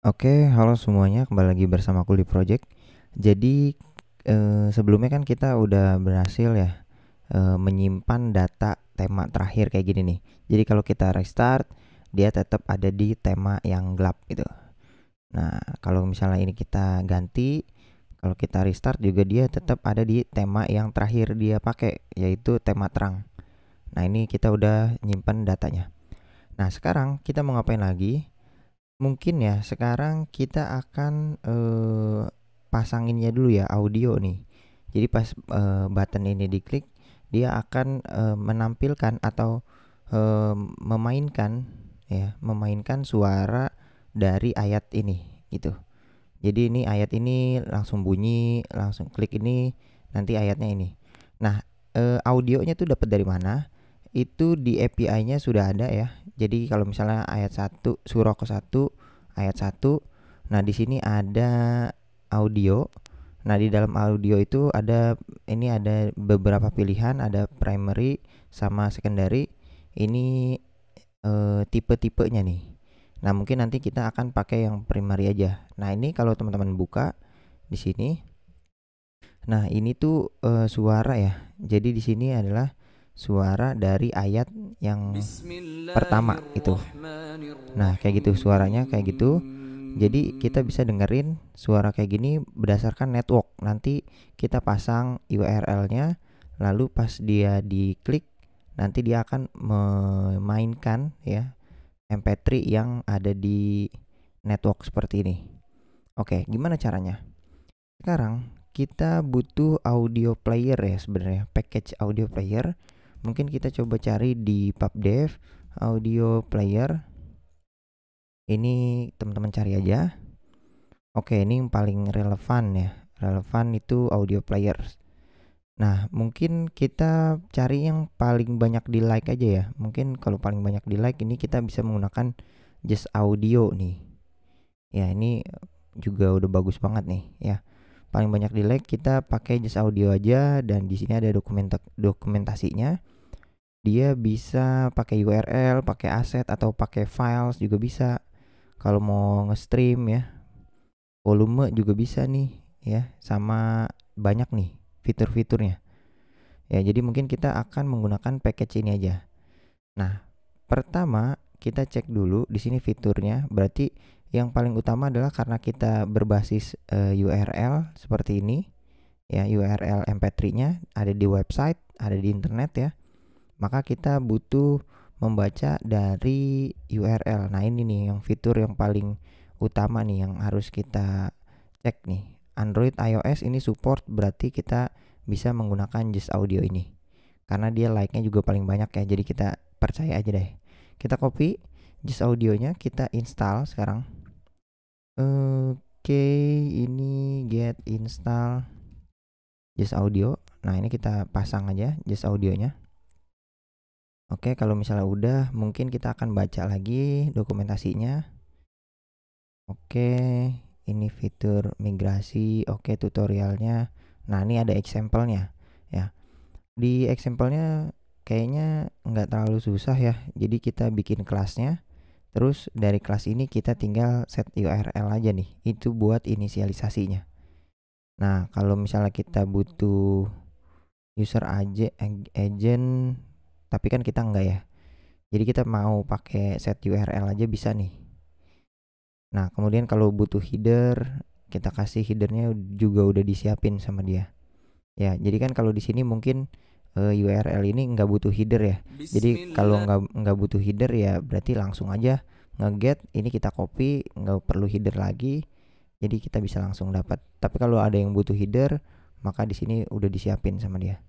Oke, halo semuanya, kembali lagi bersama Kuli Project. Jadi sebelumnya kan kita udah berhasil ya menyimpan data tema terakhir kayak gini nih. Jadi kalau kita restart, dia tetap ada di tema yang gelap gitu. Nah, kalau misalnya ini kita ganti, kalau kita restart juga dia tetap ada di tema yang terakhir dia pakai, yaitu tema terang. Nah, ini kita udah nyimpan datanya. Nah, sekarang kita mau ngapain lagi? Mungkin ya sekarang kita akan pasanginnya dulu ya audio nih. Jadi pas button ini diklik, dia akan menampilkan atau memainkan suara dari ayat ini gitu. Jadi ini ayat ini langsung bunyi, langsung klik ini, nanti ayatnya ini. Nah, audionya tuh dapat dari mana? Itu di API-nya sudah ada ya. Jadi kalau misalnya ayat 1 surah ke-1 ayat 1, nah di sini ada audio. Nah, di dalam audio itu ada beberapa pilihan, ada primary sama secondary. Ini tipe-tipenya nih. Nah, mungkin nanti kita akan pakai yang primary aja. Nah, ini kalau teman-teman buka di sini. Nah, ini tuh suara ya. Jadi di sini adalah suara dari ayat yang pertama itu. Nah, kayak gitu suaranya kayak gitu. Jadi kita bisa dengerin suara kayak gini berdasarkan network. Nanti kita pasang URL-nya, lalu pas dia diklik nanti dia akan memainkan ya MP3 yang ada di network seperti ini. Oke, gimana caranya? Sekarang kita butuh audio player ya sebenarnya, package audio player. Mungkin kita coba cari di pubdev audio player. Ini teman-teman cari aja. Oke, ini yang paling relevan ya. Relevan itu audio player. Nah, mungkin kita cari yang paling banyak di like aja ya. Mungkin kalau paling banyak di like ini kita bisa menggunakan Just Audio nih. Ya, ini juga udah bagus banget nih ya. Paling banyak di like kita pakai Just Audio aja, dan di sini ada dokumentasinya. Dia bisa pakai URL, pakai aset atau pakai files juga bisa. Kalau mau nge-stream ya, volume juga bisa nih ya, sama banyak nih fitur-fiturnya. Ya, jadi mungkin kita akan menggunakan package ini aja. Nah, pertama kita cek dulu di sini fiturnya. Berarti yang paling utama adalah karena kita berbasis URL seperti ini ya, URL MP3-nya ada di website, ada di internet ya. Maka kita butuh membaca dari URL. Nah, ini nih yang fitur yang paling utama nih yang harus kita cek nih. Android, iOS ini support, berarti kita bisa menggunakan Just Audio ini. Karena dia like-nya juga paling banyak ya, jadi kita percaya aja deh. Kita copy Just Audionya, kita install sekarang. Oke, ini get install Just Audio. Nah, ini kita pasang aja Just Audionya. Oke, kalau misalnya udah, mungkin kita akan baca lagi dokumentasinya. Oke, ini fitur migrasi, oke tutorialnya. Nah, ini ada example-nya ya. Di example-nya kayaknya nggak terlalu susah ya. Jadi kita bikin kelasnya, terus dari kelas ini kita tinggal set URL aja nih. Itu buat inisialisasinya. Nah, kalau misalnya kita butuh user agent, tapi kan kita enggak ya. Jadi kita mau pakai set URL aja bisa nih. Nah, kemudian kalau butuh header, kita kasih headernya juga udah disiapin sama dia. Ya, jadi kan kalau di sini mungkin URL ini nggak butuh header ya. Jadi kalau nggak butuh header ya berarti langsung aja nge-get. Ini kita copy, nggak perlu header lagi. Jadi kita bisa langsung dapat. Tapi kalau ada yang butuh header, maka di sini udah disiapin sama dia.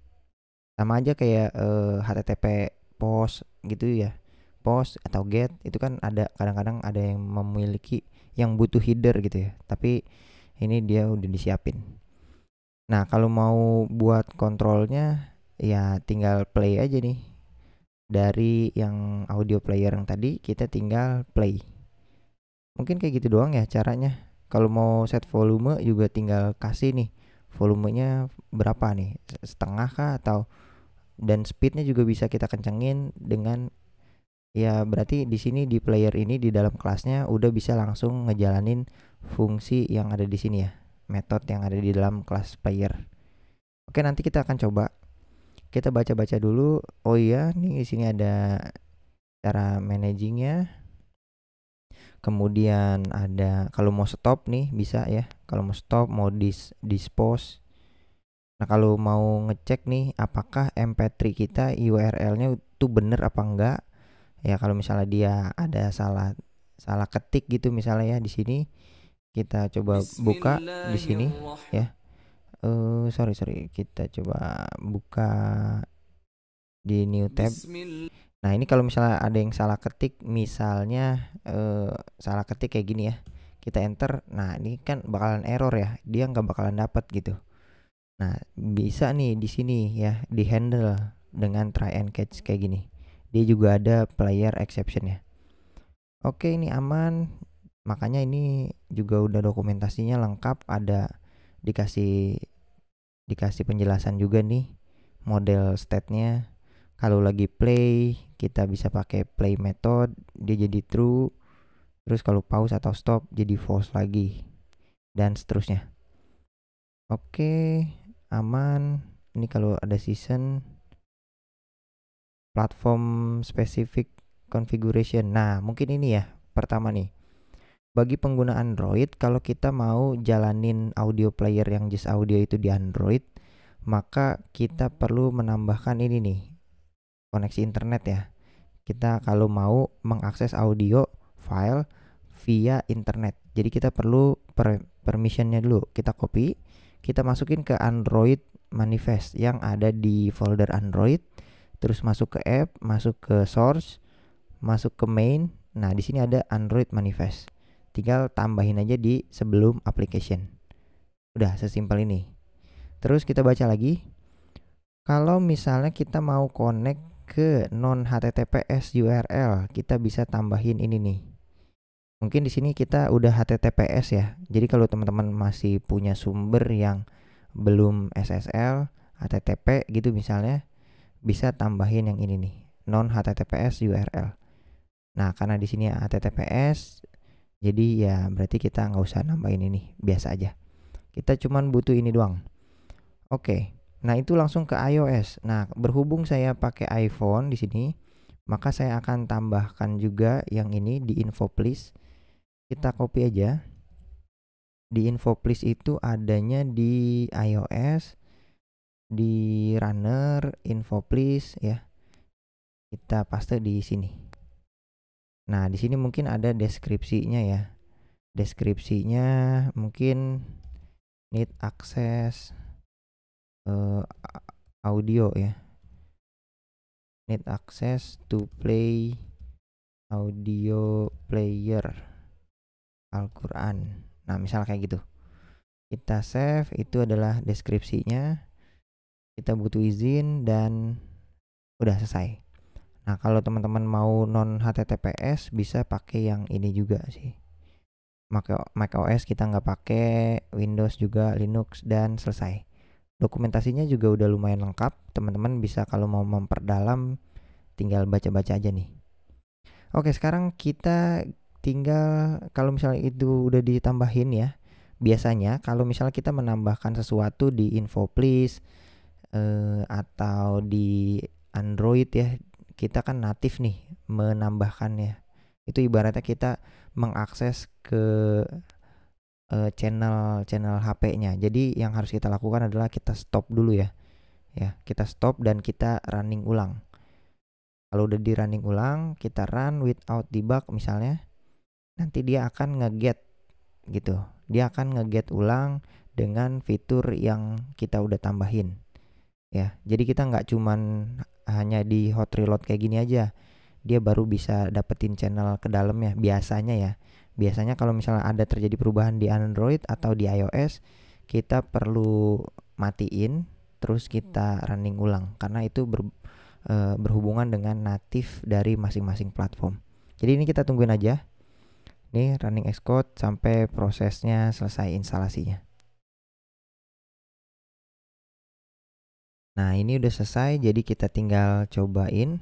Sama aja kayak HTTP post gitu ya. Post atau get itu kan ada, kadang-kadang ada yang memiliki yang butuh header gitu ya. Tapi ini dia udah disiapin. Nah, kalau mau buat kontrolnya ya tinggal play aja nih. Dari yang audio player yang tadi kita tinggal play. Mungkin kayak gitu doang ya caranya. Kalau mau set volume juga tinggal kasih nih volumenya berapa nih, setengah kah, atau dan speednya juga bisa kita kencengin dengan Ya berarti di sini di player ini di dalam kelasnya udah bisa langsung ngejalanin fungsi yang ada di sini ya, metode yang ada di dalam kelas player. Oke, nanti kita akan coba. Kita baca-baca dulu. Oh iya, nih di sini ada cara managingnya. Kemudian ada kalau mau stop nih bisa ya. Kalau mau stop, mau dispose. Nah, kalau mau ngecek nih apakah MP3 kita URL-nya itu bener apa enggak? Ya kalau misalnya dia ada salah ketik gitu misalnya ya di sini kita coba buka di sini ya. Sorry kita coba buka di new tab. Nah, ini kalau misalnya ada yang salah ketik, misalnya salah ketik kayak gini ya. Kita enter. Nah, ini kan bakalan error ya. Dia nggak bakalan dapat gitu. Nah, bisa nih di sini ya di handle dengan try and catch kayak gini. Dia juga ada player exception ya. Oke, ini aman. Makanya ini juga udah dokumentasinya lengkap, ada dikasih penjelasan juga nih model state-nya. Kalau lagi play, kita bisa pakai play method, dia jadi true. Terus kalau pause atau stop jadi false lagi. Dan seterusnya. Oke, aman. Ini kalau ada season platform specific configuration. Nah, mungkin ini ya. Pertama nih. Bagi pengguna Android, kalau kita mau jalanin audio player yang just audio itu di Android, maka kita perlu menambahkan ini nih, koneksi internet ya. Kita kalau mau mengakses audio file via internet. Jadi kita perlu permissionnya dulu. Kita copy, kita masukin ke Android manifest yang ada di folder Android, terus masuk ke app, masuk ke source, masuk ke main. Nah, di sini ada Android manifest. Tinggal tambahin aja di sebelum application. Udah sesimpel ini. Terus kita baca lagi. Kalau misalnya kita mau connect ke non HTTPS URL, kita bisa tambahin ini nih. Mungkin di sini kita udah HTTPS ya. Jadi kalau teman-teman masih punya sumber yang belum SSL, HTTP gitu misalnya, bisa tambahin yang ini nih, non HTTPS URL. Nah, karena di sini HTTPS, jadi ya berarti kita nggak usah nambahin ini, biasa aja. Kita cuman butuh ini doang. Oke. Nah, itu langsung ke iOS. Nah, berhubung saya pakai iPhone di sini, maka saya akan tambahkan juga yang ini di info please. Kita copy aja. Di info please itu adanya di iOS, di runner info please ya. Kita paste di sini. Nah, di sini mungkin ada deskripsinya ya. Deskripsinya mungkin need access audio ya. Need access to play audio player Al-Quran. Nah, misal kayak gitu. Kita save, itu adalah deskripsinya. Kita butuh izin dan udah selesai. Nah, kalau teman-teman mau non HTTPS bisa pakai yang ini juga sih. Mac OS kita nggak pakai, Windows juga, Linux, dan selesai. Dokumentasinya juga udah lumayan lengkap. Teman-teman bisa kalau mau memperdalam tinggal baca-baca aja nih. Oke, sekarang kita tinggal kalau misalnya itu udah ditambahin ya. Biasanya kalau misalnya kita menambahkan sesuatu di info please atau di Android ya, kita kan natif nih menambahkannya. Itu ibaratnya kita mengakses ke channel HP-nya. Jadi yang harus kita lakukan adalah kita stop dulu ya. Ya, kita stop dan kita running ulang. Kalau udah di running ulang, kita run without debug misalnya. Nanti dia akan nge-get gitu. Dia akan nge-get ulang dengan fitur yang kita udah tambahin. Ya, jadi kita nggak cuman hanya di hot reload kayak gini aja. Dia baru bisa dapetin channel ke dalamnya biasanya ya. Biasanya kalau misalnya ada terjadi perubahan di Android atau di iOS, kita perlu matiin terus kita running ulang karena itu berhubungan dengan natif dari masing-masing platform. Jadi ini kita tungguin aja. Nih running Xcode sampai prosesnya selesai instalasinya. Nah, ini udah selesai, jadi kita tinggal cobain.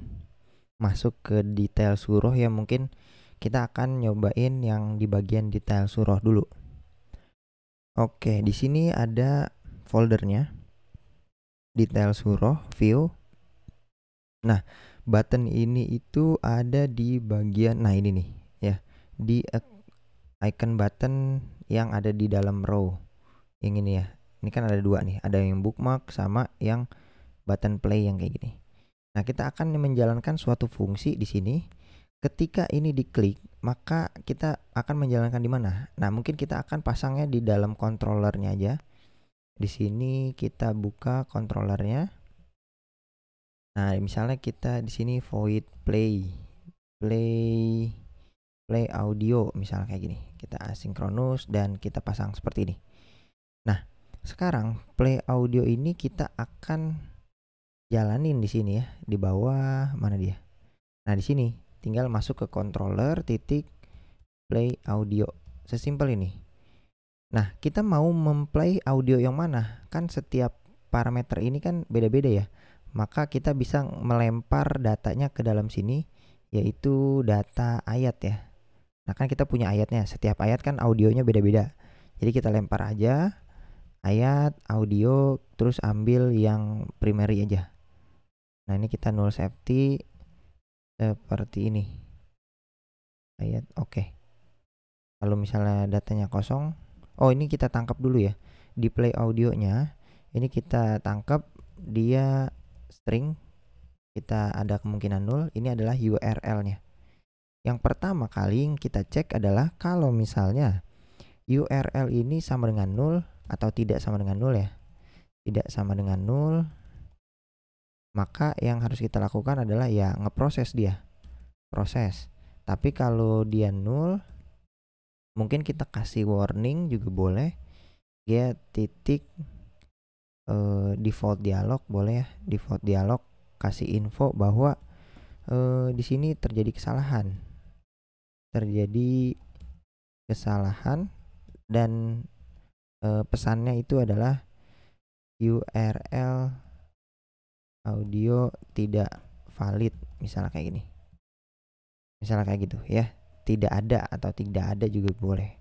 masuk ke detail surah ya, mungkin kita akan nyobain yang di bagian detail surah dulu. Oke, di sini ada foldernya, detail surah, view. Nah, button ini itu ada di bagian, nah ini nih ya, di icon button yang ada di dalam row yang ini ya. Ini kan ada dua nih, ada yang bookmark sama yang button play yang kayak gini. Nah, kita akan menjalankan suatu fungsi di sini. Ketika ini diklik, maka kita akan menjalankan di mana? Nah, mungkin kita akan pasangnya di dalam controllernya aja. Di sini kita buka controllernya. Nah, misalnya kita di sini void play audio misalnya kayak gini. Kita asinkronus dan kita pasang seperti ini. Nah, sekarang play audio ini kita akan jalanin di sini ya, di bawah mana dia? Nah, di sini tinggal masuk ke controller titik play audio. Sesimpel ini. Nah, kita mau memplay audio yang mana? Kan setiap parameter ini kan beda-beda ya. Maka kita bisa melempar datanya ke dalam sini, yaitu data ayat ya. Nah, kan kita punya ayatnya. Setiap ayat kan audionya beda-beda. Jadi kita lempar aja ayat audio, terus ambil yang primary aja. Nah, ini kita null safety seperti ini. Ayat oke. Kalau misalnya datanya kosong, oh ini kita tangkap dulu ya. Di play audionya, ini kita tangkap dia string. Kita ada kemungkinan null. Ini adalah URL-nya. Yang pertama kali yang kita cek adalah kalau misalnya URL ini sama dengan null atau tidak sama dengan null ya. Tidak sama dengan null, maka yang harus kita lakukan adalah ya ngeproses dia. Proses. Tapi kalau dia null, mungkin kita kasih warning juga boleh. Dia titik default dialog boleh ya. Default dialog kasih info bahwa di sini terjadi kesalahan. Dan pesannya itu adalah URL audio tidak valid, misalnya kayak gini. Misalnya kayak gitu ya. Tidak ada atau tidak ada juga boleh.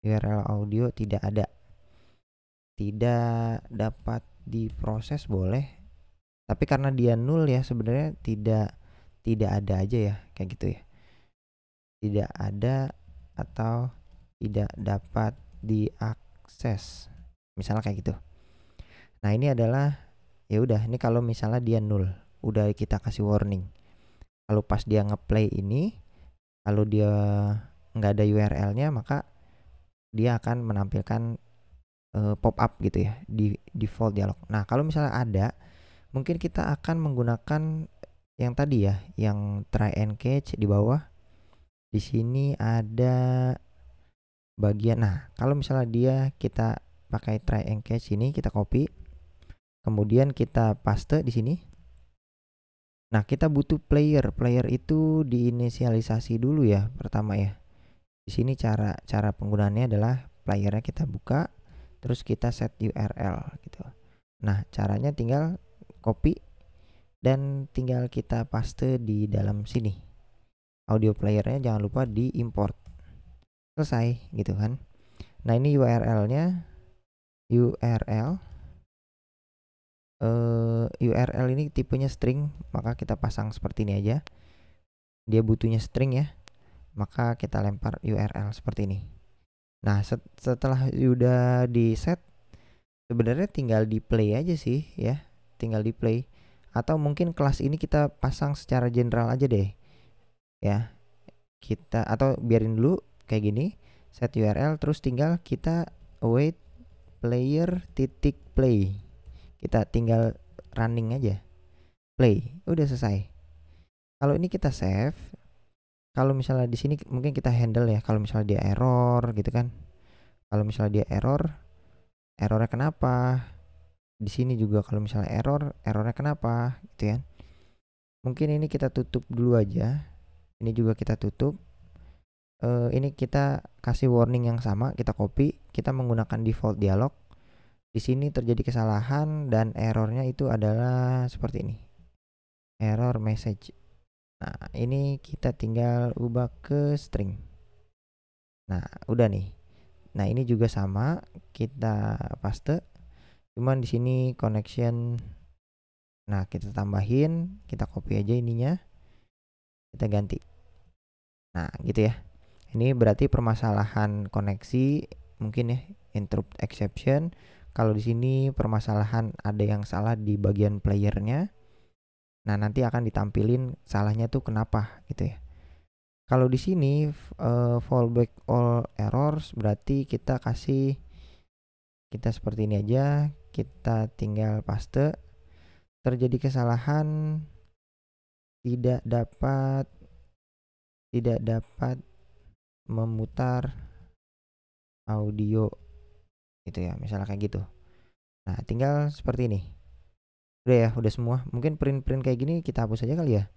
URL audio tidak ada. Tidak dapat diproses boleh. Tapi karena dia null ya, sebenarnya tidak ada aja ya, kayak gitu ya. Tidak ada atau tidak dapat diakses. Misalnya kayak gitu. Nah, ini adalah ya udah, ini kalau misalnya dia null, udah kita kasih warning. Kalau pas dia ngeplay ini, kalau dia nggak ada URL-nya, maka dia akan menampilkan pop up gitu ya di default dialog. Nah, kalau misalnya ada, mungkin kita akan menggunakan yang tadi ya, yang try and catch di bawah. Di sini ada bagian. Nah, kalau misalnya dia kita pakai try and catch ini, kita copy, kemudian kita paste di sini. Nah, kita butuh player. Player itu diinisialisasi dulu ya pertama ya. Di sini cara penggunaannya adalah playernya kita buka, terus kita set URL gitu. Nah, caranya tinggal copy dan tinggal kita paste di dalam sini. Audio playernya jangan lupa diimport. Selesai gitu kan. Nah, ini URL-nya. URL ini tipenya string, maka kita pasang seperti ini aja. Dia butuhnya string ya, maka kita lempar URL seperti ini. Nah, setelah udah di set, sebenarnya tinggal di play aja sih ya, tinggal di play. Atau mungkin kelas ini kita pasang secara general aja deh ya. Kita atau biarin dulu kayak gini, set URL, terus tinggal kita await player titik play. Kita tinggal running aja, play, udah selesai. Kalau ini kita save. Kalau misalnya di sini mungkin kita handle ya, kalau misalnya dia error gitu kan. Kalau misalnya dia errornya kenapa? Di sini juga kalau misalnya errornya kenapa gitu ya. Mungkin ini kita tutup dulu aja. Ini juga kita tutup. Ini kita kasih warning yang sama, kita copy, kita menggunakan default dialog. Di sini terjadi kesalahan dan errornya itu adalah seperti ini. Error message. Nah, ini kita tinggal ubah ke string. Nah, udah nih. Nah, ini juga sama, kita paste. Cuman di sini connection. Nah, kita tambahin, kita copy aja ininya. Kita ganti. Nah, gitu ya. Ini berarti permasalahan koneksi mungkin ya, interrupt exception. Kalau di sini permasalahan ada yang salah di bagian playernya. Nah, nanti akan ditampilin salahnya tuh kenapa gitu ya. Kalau di sini fallback all errors berarti kita seperti ini aja, kita tinggal paste. Terjadi kesalahan tidak dapat memutar audio gitu ya, misalnya kayak gitu. Nah, tinggal seperti ini. Udah ya, udah semua. Mungkin print kayak gini kita hapus aja kali ya.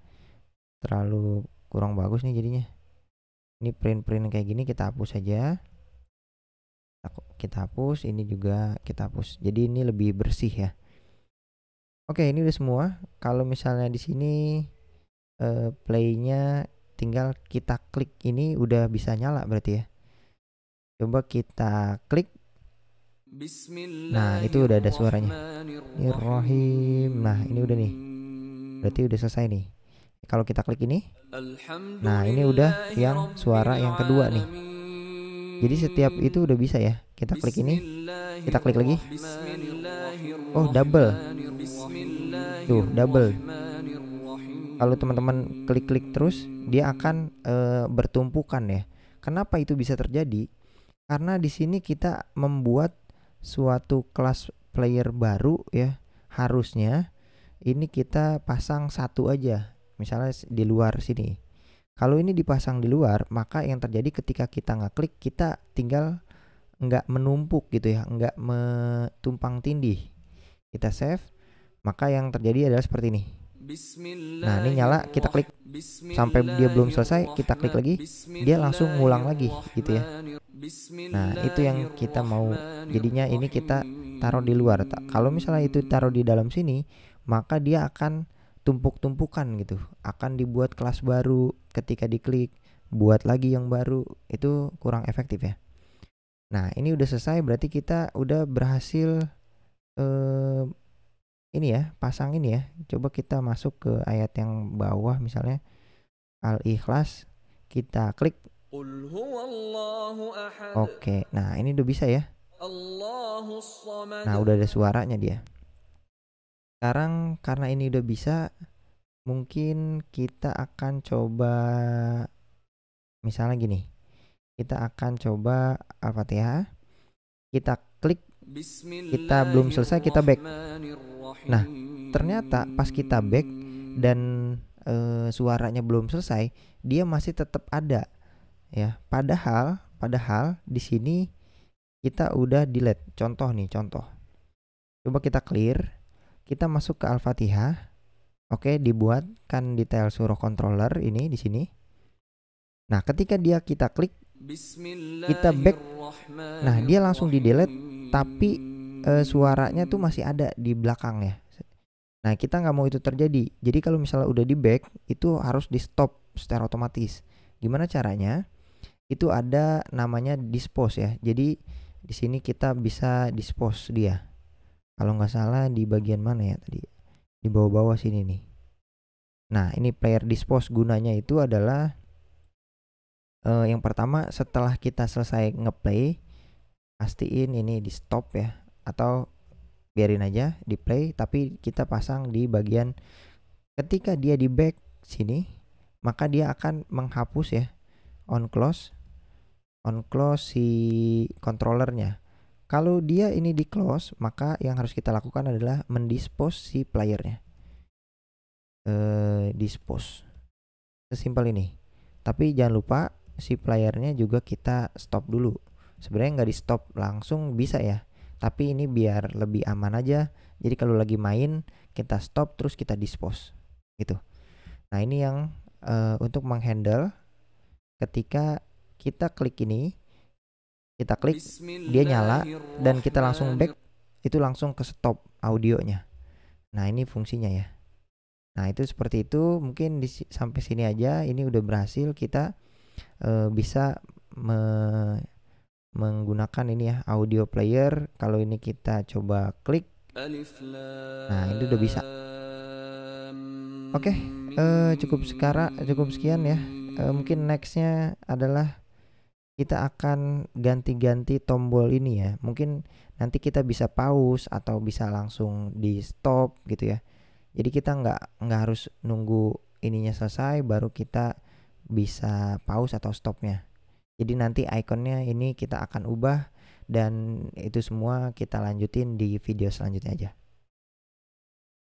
Terlalu kurang bagus nih jadinya. Ini print kayak gini kita hapus aja. Kita hapus, ini juga kita hapus. Jadi ini lebih bersih ya. Oke, ini udah semua. Kalau misalnya di sini playnya tinggal kita klik, ini udah bisa nyala berarti ya. Coba kita klik. Nah, itu udah ada suaranya. Bismillahirrahmanirrahim. Nah, ini udah nih. Berarti udah selesai nih. Kalau kita klik ini, nah ini udah yang suara yang kedua nih. Jadi setiap itu udah bisa ya. Kita klik ini, kita klik lagi. Oh, double. Tuh, double. Kalau teman-teman klik-klik terus, dia akan bertumpukan ya. Kenapa itu bisa terjadi? Karena di sini kita membuat suatu kelas player baru ya. Harusnya ini kita pasang satu aja, misalnya di luar sini. Kalau ini dipasang di luar, maka yang terjadi ketika kita ngeklik, kita tinggal nggak menumpuk gitu ya, nggak tumpang tindih. Kita save, maka yang terjadi adalah seperti ini. Nah, ini nyala, kita klik sampai dia belum selesai, kita klik lagi, dia langsung ngulang lagi gitu ya. Nah, itu yang kita mau. Jadinya ini kita taruh di luar. Kalau misalnya itu taruh di dalam sini, maka dia akan tumpuk-tumpukan gitu. Akan dibuat kelas baru, ketika diklik buat lagi yang baru, itu kurang efektif ya. Nah, ini udah selesai, berarti kita udah berhasil ini ya, pasang ini ya. Coba kita masuk ke ayat yang bawah, misalnya Al-Ikhlas, kita klik. Oke, nah ini udah bisa ya. Nah, udah ada suaranya dia. Sekarang karena ini udah bisa, mungkin kita akan coba misalnya gini. Kita akan coba Al-Fatihah. Kita klik, kita belum selesai, kita back. Nah, ternyata pas kita back dan suaranya belum selesai, dia masih tetap ada ya. Padahal di sini kita udah delete. Contoh. Coba kita clear, kita masuk ke Al-Fatihah. Oke, dibuatkan detail surah controller ini di sini. Nah, ketika kita klik, kita back. Nah, dia langsung di delete, tapi suaranya tuh masih ada di belakang ya. Nah, kita nggak mau itu terjadi. Jadi kalau misalnya udah di back, itu harus di stop secara otomatis. Gimana caranya? Itu ada namanya dispose ya. Jadi di sini kita bisa dispose dia. Kalau nggak salah di bagian mana ya tadi? Di bawah-bawah sini nih. Nah, ini player dispose gunanya itu adalah yang pertama, setelah kita selesai ngeplay, pastiin ini di stop ya, atau biarin aja di play, tapi kita pasang di bagian ketika dia di back sini, maka dia akan menghapus ya, on close si controllernya. Kalau dia ini di close, maka yang harus kita lakukan adalah mendispose si playernya. Dispose, sesimpel ini. Tapi jangan lupa si playernya juga kita stop dulu. Sebenarnya nggak di stop langsung bisa ya, tapi ini biar lebih aman aja. Jadi kalau lagi main kita stop terus kita dispose gitu. Nah, ini yang untuk menghandle ketika kita klik ini, kita klik dia nyala dan kita langsung back, itu langsung ke stop audionya. Nah, ini fungsinya ya. Nah itu seperti itu, mungkin sampai sini aja. Ini udah berhasil, kita bisa menggunakan ini ya, audio player. Kalau ini kita coba klik, nah ini udah bisa. Oke, cukup sekian ya. Mungkin nextnya adalah kita akan ganti-ganti tombol ini ya. Mungkin nanti kita bisa pause atau bisa langsung di stop gitu ya. Jadi kita nggak harus nunggu ininya selesai baru kita bisa pause atau stopnya. Jadi nanti ikonnya ini kita akan ubah, dan itu semua kita lanjutin di video selanjutnya aja.